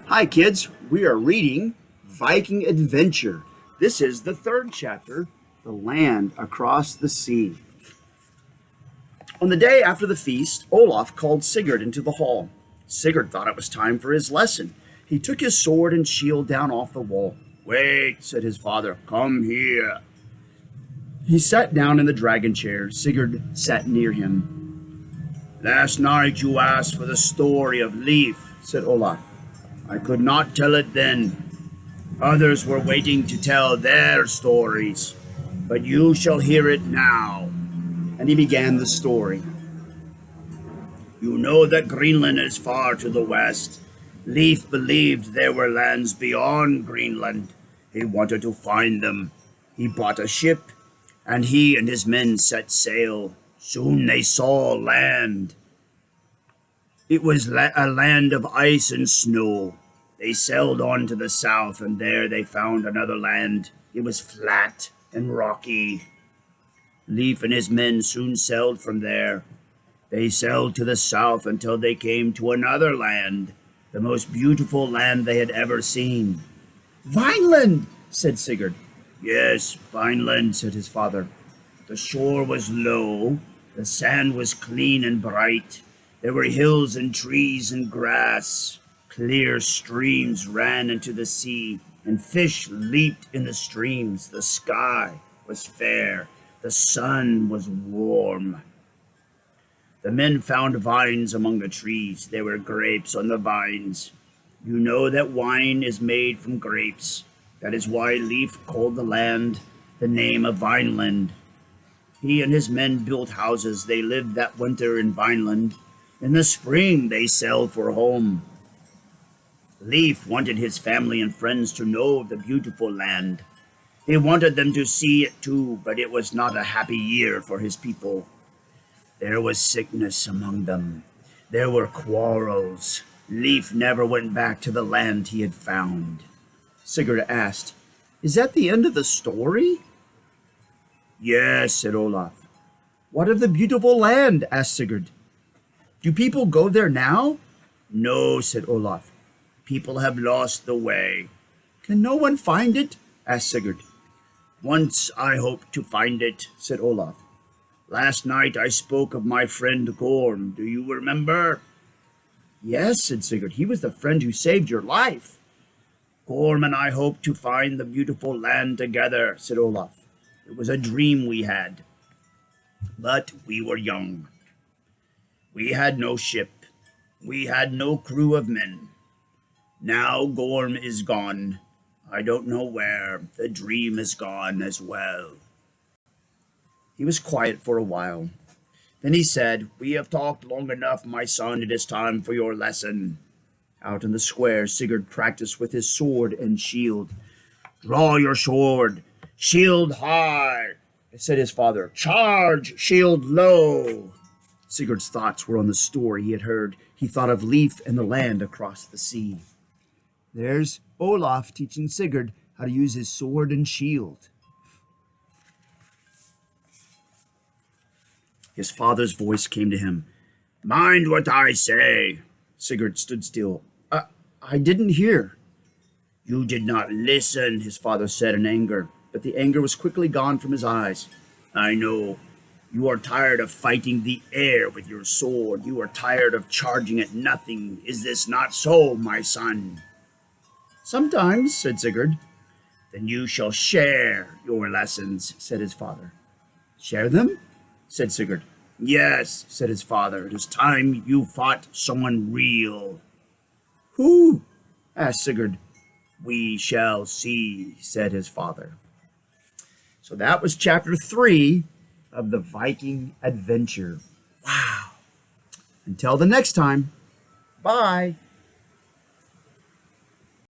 Hi, kids. We are reading Viking Adventure. This is the third chapter, The Land Across the Sea. On the day after the feast, Olaf called Sigurd into the hall. Sigurd thought it was time for his lesson. He took his sword and shield down off the wall. Wait, said his father. Come here. He sat down in the dragon chair. Sigurd sat near him. Last night you asked for the story of Leif, said Olaf. I could not tell it then. Others were waiting to tell their stories, but you shall hear it now. And he began the story. You know that Greenland is far to the west. Leif believed there were lands beyond Greenland. He wanted to find them. He bought a ship, and he and his men set sail. Soon they saw land. It was a land of ice and snow. They sailed on to the south, and there they found another land. It was flat and rocky. Leif and his men soon sailed from there. They sailed to the south until they came to another land, the most beautiful land they had ever seen. Vineland, said Sigurd. Yes, Vineland, said his father. The shore was low, the sand was clean and bright. There were hills and trees and grass. Clear streams ran into the sea, and fish leaped in the streams. The sky was fair. The sun was warm. The men found vines among the trees. There were grapes on the vines. You know that wine is made from grapes. That is why Leif called the land the name of Vineland. He and his men built houses. They lived that winter in Vineland. In the spring, they sailed for home. Leif wanted his family and friends to know of the beautiful land. He wanted them to see it too, but it was not a happy year for his people. There was sickness among them. There were quarrels. Leif never went back to the land he had found. Sigurd asked, Is that the end of the story? Yes, said Olaf. What of the beautiful land? Asked Sigurd. Do people go there now? No, said Olaf. People have lost the way. Can no one find it? Asked Sigurd. Once I hoped to find it, said Olaf. Last night I spoke of my friend Gorm. Do you remember? Yes, said Sigurd. He was the friend who saved your life. Gorm and I hoped to find the beautiful land together, said Olaf. It was a dream we had. But we were young. We had no ship. We had no crew of men. Now Gorm is gone. I don't know where. The dream is gone as well. He was quiet for a while. Then he said, We have talked long enough, my son. It is time for your lesson. Out in the square, Sigurd practiced with his sword and shield. Draw your sword. Shield high, said his father. Charge, shield low. Sigurd's thoughts were on the story he had heard. He thought of Leif and the land across the sea. There's Olaf teaching Sigurd how to use his sword and shield. His father's voice came to him. Mind what I say. Sigurd stood still. I didn't hear. You did not listen, his father said in anger, but the anger was quickly gone from his eyes. I know. You are tired of fighting the air with your sword. You are tired of charging at nothing. Is this not so, my son? Sometimes, said Sigurd. Then you shall share your lessons, said his father. Share them? Said Sigurd. Yes, said his father. It is time you fought someone real. Who? Asked Sigurd. We shall see, said his father. So that was chapter 3 of the Viking Adventure. Wow. Until the next time, bye.